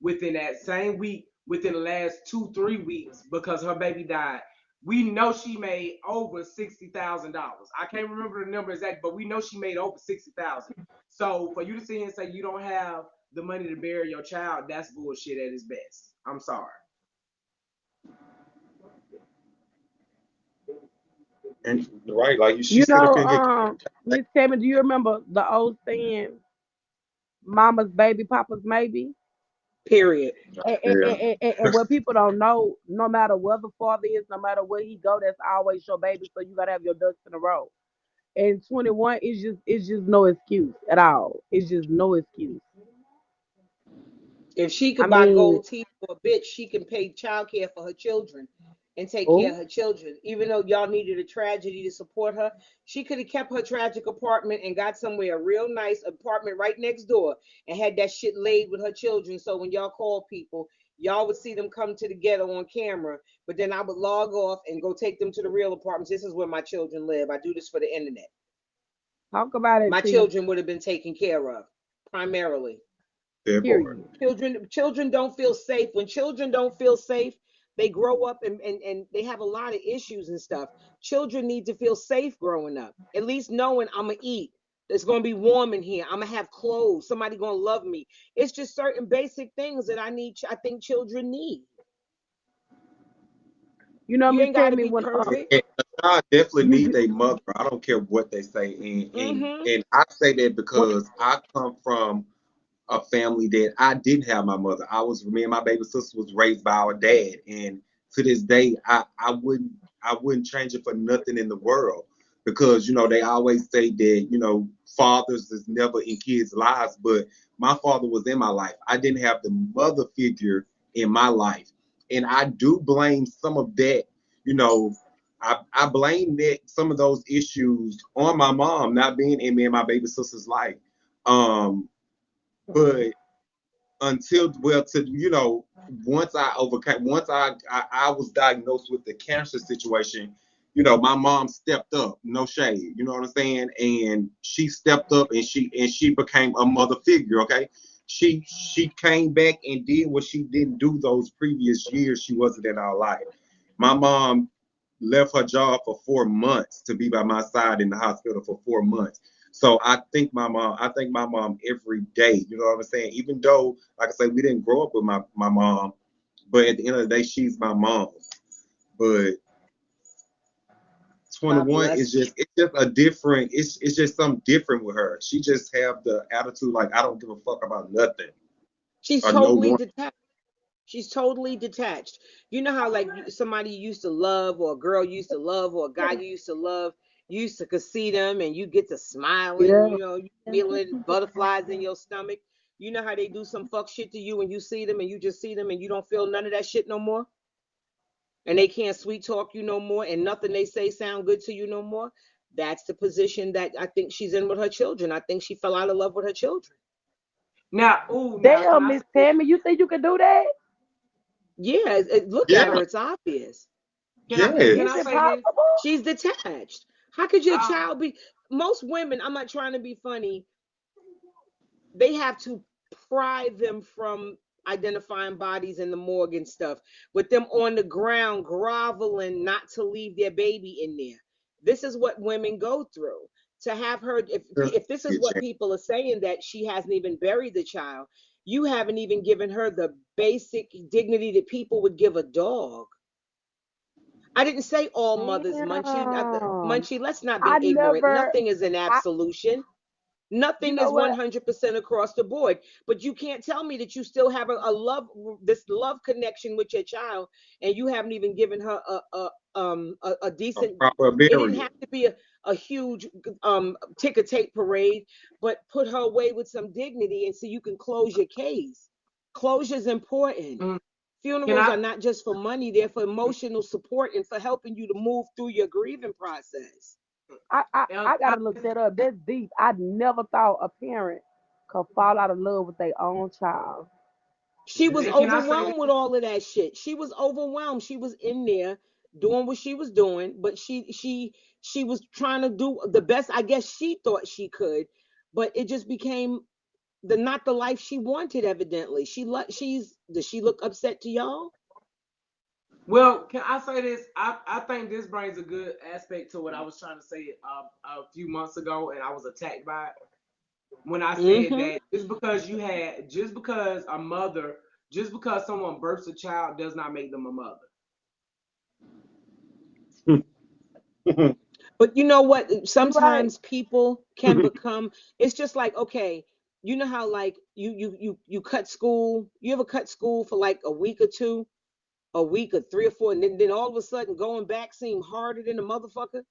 within that same week, within the last 2, 3 weeks, because her baby died. We know she made over $60,000. I can't remember the number exact, but we know she made over 60,000. So for you to sit here and say you don't have the money to bury your child, that's bullshit at its best. I'm sorry. And right, like you, she You still know, couldn't get. Miss Tammy, do you remember the old saying, "Mama's baby, Papa's maybe"? Period. Yeah, And what people don't know, no matter where the father is, no matter where he go, that's always your baby. So you gotta have your ducks in a row. And 21 is just no excuse at all. It's just no excuse. If she I could buy mean, gold teeth for a bitch, she can pay child care for her children and take care oh, of her children. Even though y'all needed a tragedy to support her, she could have kept her tragic apartment and got somewhere a real nice apartment right next door and had that shit laid with her children. So when y'all call people, y'all would see them come to the ghetto on camera. But then I would log off and go take them to the real apartments. This is where my children live. I do this for the internet. talk about it, My T. children would have been taken care of primarily. that part. Period. Children don't feel safe. When children don't feel safe, they grow up and they have a lot of issues and stuff. Children need to feel safe growing up, at least knowing I'm gonna eat, it's gonna be warm in here, I'm gonna have clothes, somebody gonna love me. It's just certain basic things that I think children need. You know, You Miss ain't got to Tammy, be when Yeah, perfect. and a child definitely need you a mother. I don't care what they say, and Mm-hmm. I say that when, because I come from a family that I didn't have my mother. Me and my baby sister was raised by our dad, and to this day, I wouldn't change it for nothing in the world because they always say that fathers is never in kids' lives, but my father was in my life. I didn't have the mother figure in my life, and I do blame some of that. You know, I blame that some of those issues on my mom not being in me and my baby sister's life. Um, but until well to once I was diagnosed with the cancer situation, my mom stepped up, no shade, you know what I'm saying, and she stepped up and she became a mother figure. Okay, she came back and did what she didn't do those previous years she wasn't in our life. My mom left her job for 4 months to be by my side in the hospital for 4 months. So I think my mom every day. You know what I'm saying? Even though, like I say, we didn't grow up with my mom, but at the end of the day, she's my mom. But God 21 bless is her. just a different. It's just something different with her. She just have the attitude like I don't give a fuck about nothing She's or no totally one. detached. She's totally detached. You know how like somebody you used to love, or a girl you used to love, or a guy you used to love, you used to could see them and you get to smiling, yeah, you feeling butterflies in your stomach. You know how they do some fuck shit to you and you see them and you just see them and you don't feel none of that shit no more? And they can't sweet talk you no more and nothing they say sound good to you no more. That's the position that I think she's in with her children. I think she fell out of love with her children. Now can damn, I Miss say this? Tammy, you think you can do that? Yeah, look at Yeah, her. It's obvious. Can Is I yes. it say this? possible? She's detached. How could your Um, child be? Most women, I'm not trying to be funny, they have to pry them from identifying bodies in the morgue and stuff, with them on the ground groveling not to leave their baby in there. This is what women go through. To have her, if this is Get what chance. people are saying, that she hasn't even buried the child, you haven't even given her the basic dignity that people would give a dog. I didn't say all mothers, Munchie. Damn. Munchie, let's not I be ignorant. never, Nothing is an I, absolution. you Nothing know is what? 100% across the board. But you can't tell me that you still have this love connection with your child, and you haven't even given her a A decent. proper It didn't burial. have to be a huge ticker tape parade, but put her away with some dignity, and so you can close your case. Closure is important. mm, can Funerals I? are not just for money, they're for emotional support and for helping you to move through your grieving process. I gotta look that up. That's deep. I never thought a parent could fall out of love with their own child. She was Can I say overwhelmed with all of that shit. She was overwhelmed. She was in there doing what she was doing, but she was trying to do the best I guess she thought she could, but it just became not the life she wanted. Evidently, does she look upset to y'all? Well, can I say this? I think this brings a good aspect to what I was trying to say a few months ago, and I was attacked by it when I said Mm-hmm. that just because a mother, just because someone births a child does not make them a mother. But you know what? You right. Sometimes people can become. It's just like, okay, you know how like you cut school. You ever cut school for like a week or two, a week or 3 or 4, and then all of a sudden going back seem harder than a motherfucker.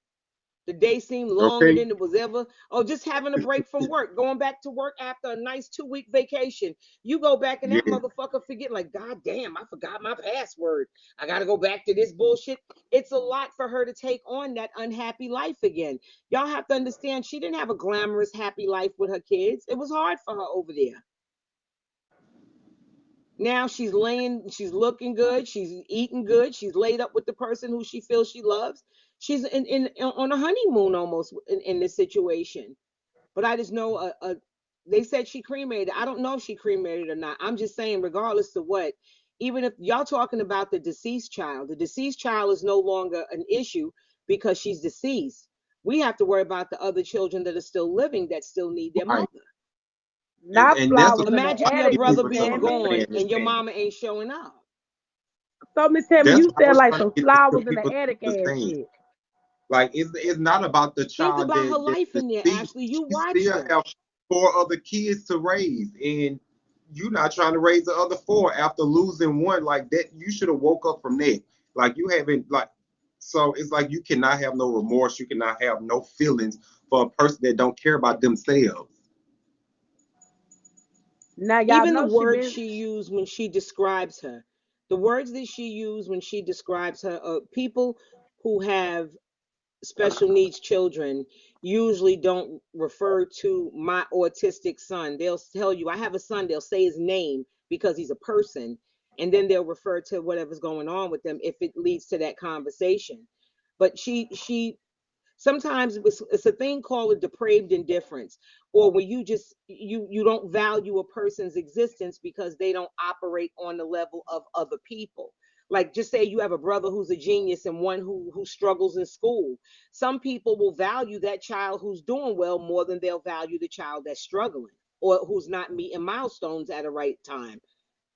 The day seemed longer Okay. than it was ever. Oh, just having a break from work, going back to work after a nice 2 week vacation. You go back and that Yeah. motherfucker forget, like, God damn, I forgot my password. I got to go back to this bullshit. It's a lot for her to take on that unhappy life again. Y'all have to understand, she didn't have a glamorous, happy life with her kids. It was hard for her over there. Now she's looking good, she's eating good, she's laid up with the person who she feels she loves. She's in on a honeymoon almost in this situation. But I just know they said she cremated. I don't know if she cremated or not. I'm just saying, regardless of what, even if y'all talking about the deceased child is no longer an issue because she's deceased. We have to worry about the other children that are still living that still need their Right. mother. Not And that's flowers what in the Imagine your attic, people Miss brother were being don't Tammy. gone understand, and your Tammy. mama ain't showing up. So Miss Tammy, That's you what I said was like trying to some get to flowers in the people attic to ass understand. shit. Like it's not about the Think child about her that life in there, deceased. Ashley. You She watched still her. have 4 other kids to raise, and you not trying to raise the other 4 after losing one like that. You should have woke up from that. Like you haven't like. So it's like you cannot have no remorse. You cannot have no feelings for a person that don't care about themselves. Now y'all Even the know she words been she used when she describes her, the words that she used when she describes her, people who have special needs children usually don't refer to my autistic son. They'll tell you, I have a son, they'll say his name because he's a person, and then they'll refer to whatever's going on with them if it leads to that conversation. But she sometimes it's a thing called a depraved indifference, or where you don't value a person's existence because they don't operate on the level of other people. Like, just say you have a brother who's a genius and one who struggles in school. Some people will value that child who's doing well more than they'll value the child that's struggling or who's not meeting milestones at a right time.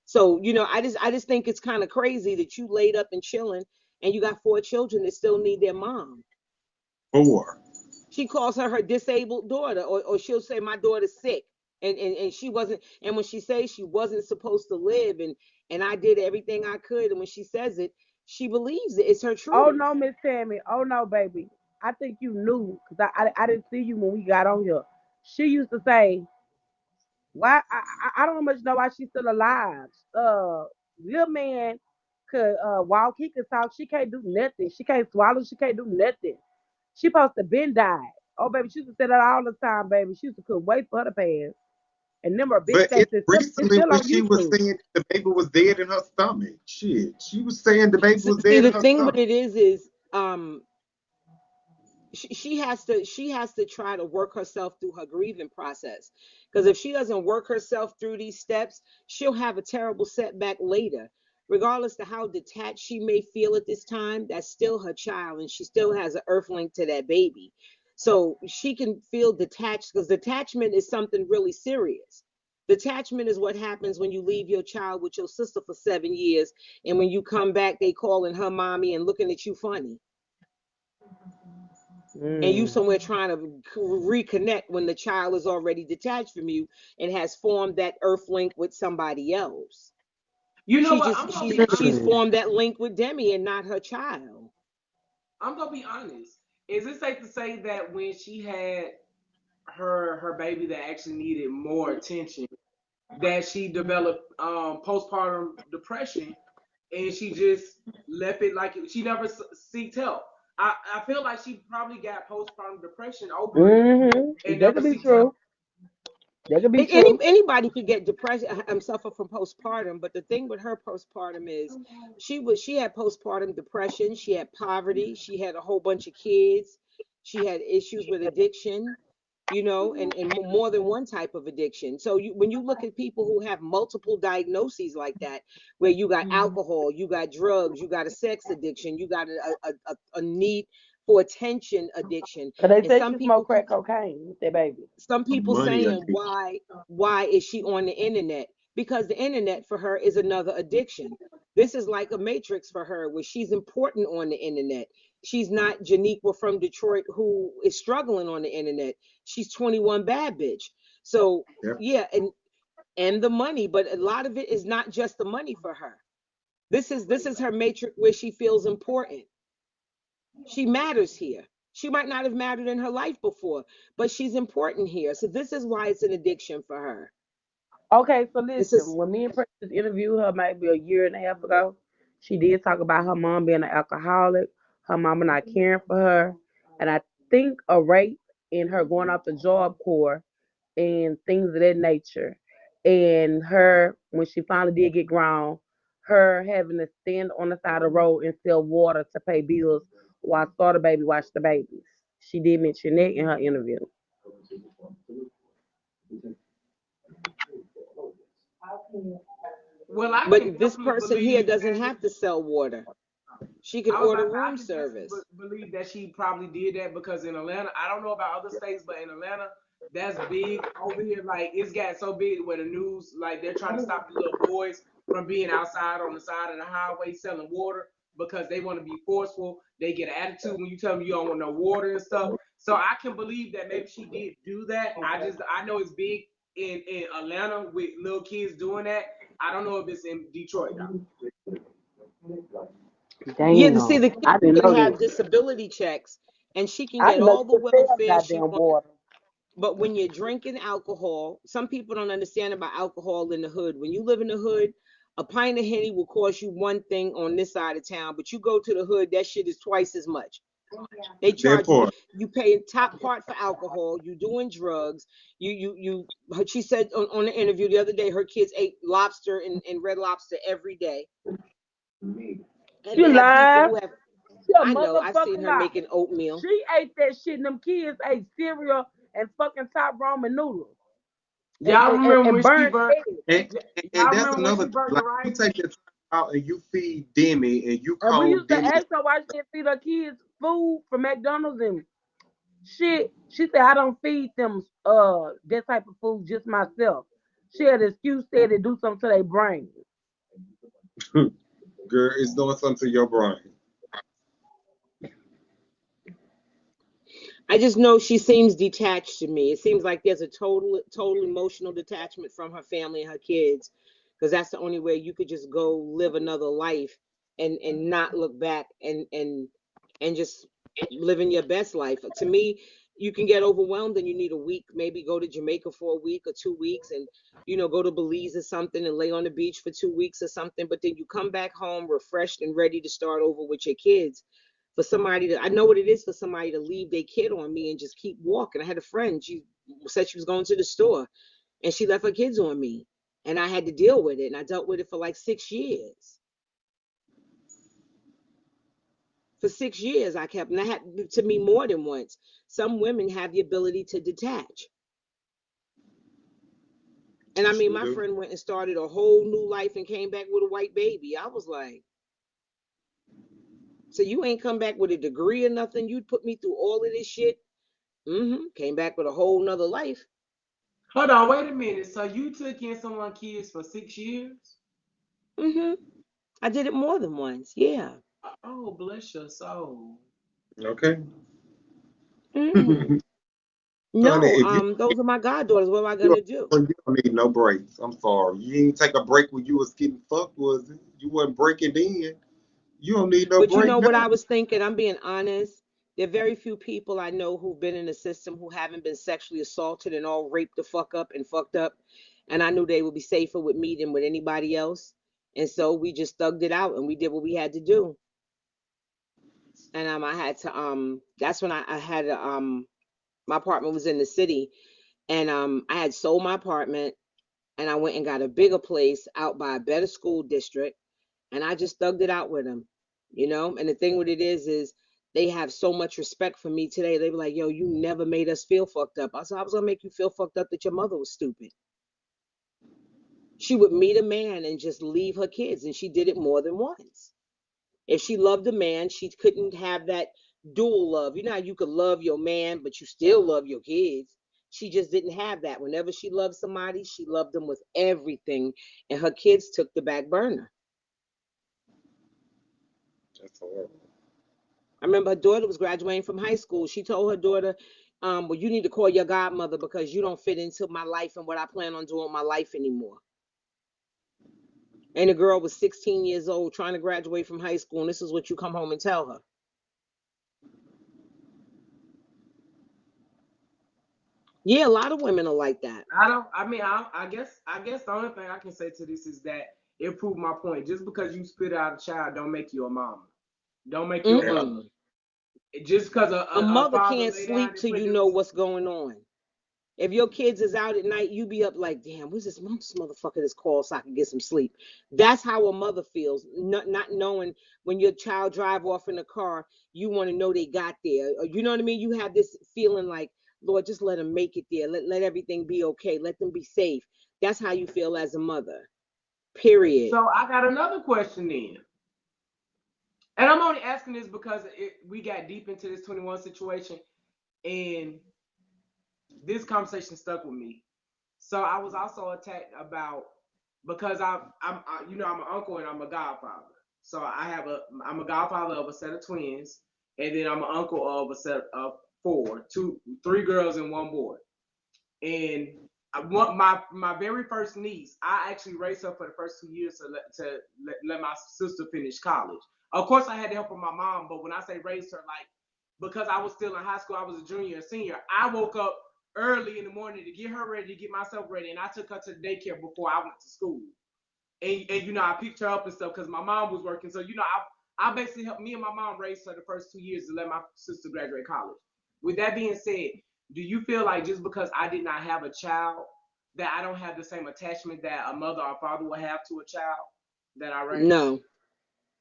So, I just think it's kind of crazy that you laid up and chilling and you got 4 children that still need their mom. 4. She calls her disabled daughter, or she'll say my daughter's sick, and she wasn't. And when she says she wasn't supposed to live, and I did everything I could, and when she says it, she believes it. It's her oh truth. no, Miss Tammy. Oh no, baby. I think you knew because I didn't see you when we got on here. She used to say, why I don't much know why she's still alive. Little man could walk, he could talk, she can't do nothing. She can't swallow, she can't do nothing. She supposed to been died. Oh baby, she used to say that all the time, baby. She used to couldn't wait for her to pass. And them are big But facts. it's It's recently still when on she was YouTube. saying the baby was dead in her stomach. Shit, she was saying the baby was See, dead in the her thing with stomach. it is she has to try to work herself through her grieving process, because if she doesn't work herself through these steps, she'll have a terrible setback later. Regardless to how detached she may feel at this time, that's still her child and she still has an earth link to that baby. So she can feel detached, because detachment is something really serious. Detachment is what happens when you leave your child with your sister for 7 years, and when you come back they calling her mommy and looking at you funny, and you Mm. somewhere trying to reconnect when the child is already detached from you and has formed that earth link with somebody else. You know She what? just I'm gonna be she's honest. Mm. formed that link with Demi and not her child. I'm gonna be honest. Is it safe to say that when she had her baby that actually needed more attention, that she developed postpartum depression, and she just left it like she never seeked help? I feel like she probably got postpartum depression over it and That never could be seeked help. true. That could be true. Anybody could get depressed and suffer from postpartum, but the thing with her postpartum is she had postpartum depression, she had poverty, she had a whole bunch of kids, she had issues with addiction. and more than one type of addiction. So when you look at people who have multiple diagnoses like that, where you got Mhm. alcohol, you got drugs, you got a sex addiction, you got a need for attention addiction, Cause they and said she smoked crack cocaine with their baby. some A people money saying addiction. why is she on the internet? Because the internet for her is another addiction. This is like a matrix for her, where she's important on the internet. She's not Janiqua from Detroit who is struggling on the internet. She's 21 bad bitch. So Yeah. yeah, and the money, but a lot of it is not just the money for her. This is her matrix where she feels important. She matters here. She might not have mattered in her life before, but she's important here. So this is why it's an addiction for her. Okay, so This listen, is when me and Precious interviewed her maybe a year and a half ago, she did talk about her mom being an alcoholic, her mama not caring for her, and I think a rape and her going off the job corps and things of that nature. And her, when she finally did get grown, her having to stand on the side of the road and sell water to pay bills while Starter Baby watched the babies. She did mention that in her interview. Well, I can but this definitely person here believe doesn't that. have to sell water. She can I was order about to say I room can definitely service. believe that she probably did that because in Atlanta, I don't know about other states, but in Atlanta, that's big over here. Like it's got so big where the news, like they're trying to stop the little boys from being outside on the side of the highway selling water because they want to be forceful. They get an attitude when you tell them you don't want no water and stuff. So I can believe that maybe she did do that. I know it's big in Atlanta with little kids doing that. I don't know if it's in Detroit though. Yeah, to see Damn, the kids I didn't can know have that. disability checks, and she can I get didn't know all you the could sell welfare she goddamn wants. water. But when you're drinking alcohol, some people don't understand about alcohol in the hood. When you live in the hood, a pint of Henny will cost you one thing on this side of town, but you go to the hood, that shit is twice as much. They That charge you, part. you pay top part for alcohol, you doing drugs. She said on the interview the other day, her kids ate lobster and red lobster every day. And You they have people lied. who have, She a I know, I've seen motherfucking her lie. making oatmeal. She ate that shit and them kids ate cereal and fucking top ramen noodles and, Y'all and, and, remember and when she burnt burnt? eggs. And Y'all that's remember when another she thing. burnt the Like you rice? take the time out and you feed Demi and you And we call used to Demi. ask her why she didn't feed her kids food from McDonald's and shit. She said I don't feed them that type of food just myself. She had an excuse said to do something to their brain. Girl, it's doing something to your brain. I just know she seems detached to me. It seems like there's a total emotional detachment from her family and her kids, because that's the only way you could just go live another life and not look back and just living your best life. To me, you can get overwhelmed and you need a week, maybe go to Jamaica for a week or 2 weeks, and go to Belize or something and lay on the beach for 2 weeks or something. But then you come back home refreshed and ready to start over with your kids. For somebody to, I know what it is for somebody to leave their kid on me and just keep walking. I had a friend, she said she was going to the store and she left her kids on me, and I had to deal with it, and I dealt with it for like 6 years. For 6 years I kept, and that happened to me more than once. Some women have the ability to detach. And I mean, Sure my do. friend went and started a whole new life and came back with a white baby. I was like, so you ain't come back with a degree or nothing? You'd put me through all of this shit? Came back with a whole nother life. Hold on, wait a minute. So you took in someone's kids for 6 years? hmm I did it more than once. Yeah. Oh, bless your soul. Okay. hmm Honey, No, if you those are my goddaughters. What am I you gonna do? you don't need no breaks. I'm sorry. You didn't take a break when you was getting fucked, was it? You wasn't breaking then. You don't need no But you break know now. what I was thinking? I'm being honest. There are very few people I know who've been in the system who haven't been sexually assaulted and all raped the fuck up and fucked up. And I knew they would be safer with me than with anybody else. And so we just thugged it out and we did what we had to do. And I had to that's when I had my apartment was in the city, and I had sold my apartment and I went and got a bigger place out by a better school district, and I just thugged it out with him. And the thing with it is They have so much respect for me today. They be like, yo, you never made us feel fucked up. I said, I was gonna make you feel fucked up that your mother was stupid. She would meet a man and just leave her kids, and she did it more than once. If she loved a man, she couldn't have that dual love. You know how you could love your man, but you still love your kids. She just didn't have that. Whenever she loved somebody, she loved them with everything, and her kids took the back burner. That's horrible. I remember her daughter was graduating from high school. She told her daughter, well, you need to call your godmother because you don't fit into my life and what I plan on doing in my life anymore. And the girl was 16 years old trying to graduate from high school, and this is what you come home and tell her. Yeah, a lot of women are like that. I guess the only thing I can say to this is that it proved my point. Just because you spit out a child, don't make you a mama. Don't make you a Yeah. mother. Just because A a mother father can't lay down sleep and till put you them know to what's going on. If your kids is out at night, you be up like, damn, where's this motherfucker that's called so I can get some sleep. That's how a mother feels, not knowing when your child drive off in the car, you want to know they got there. Or, you know what I mean? You have this feeling like, Lord, just let them make it there. Let everything be okay. Let them be safe. That's how you feel as a mother. Period. So I got another question then. And I'm only asking this because we got deep into this 21 situation and this conversation stuck with me. So I was also attacked about because I'm an uncle and I'm a godfather. So I'm a godfather of a set of twins, and then I'm an uncle of a set of three girls and one boy. And I want my very first niece. I actually raised her for the first 2 years to let my sister finish college. Of course, I had the help of my mom, but when I say raised her, like because I was still in high school, I was a junior and senior. I woke up early in the morning to get her ready, to get myself ready, and I took her to the daycare before I went to school. And I picked her up and stuff because my mom was working. So I basically helped me and my mom raise her the first 2 years to let my sister graduate college. With that being said, do you feel like just because I did not have a child that I don't have the same attachment that a mother or father would have to a child that I raised? No.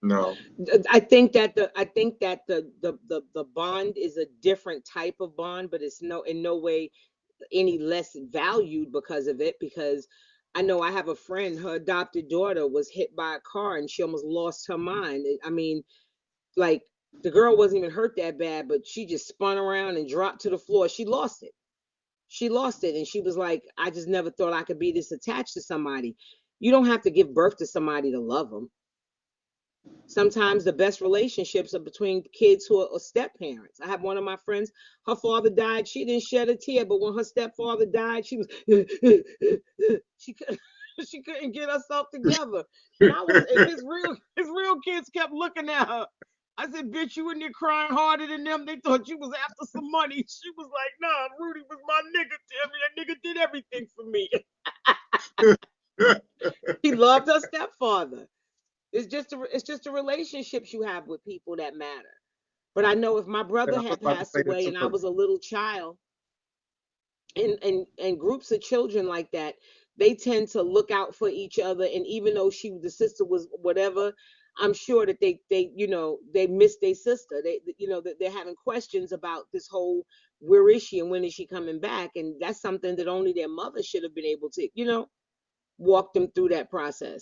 No. I think that the bond is a different type of bond, but it's in no way any less valued because of it. Because I know I have a friend, her adopted daughter was hit by a car and she almost lost her mind. I mean, like the girl wasn't even hurt that bad, but she just spun around and dropped to the floor. She lost it. She lost it, and she was like, "I just never thought I could be this attached to somebody." You don't have to give birth to somebody to love them. Sometimes the best relationships are between kids who are step parents. I have one of my friends, her father died. She didn't shed a tear, but when her stepfather died, she was she couldn't she couldn't get herself together. And his real kids kept looking at her. I said, bitch, you in there crying harder than them. They thought you was after some money. She was like, nah, Rudy was my nigga, Tammy. That nigga did everything for me. He loved her stepfather. It's just the relationships you have with people that matter. But I know if my And brother I was had about to passed say that away too, and I 'cause was a little child, and groups of children like that, they tend to look out for each other. And even though the sister was whatever, I'm sure that they miss their sister. That they're having questions about this whole where is she and when is she coming back, and that's something that only their mother should have been able to walk them through that process.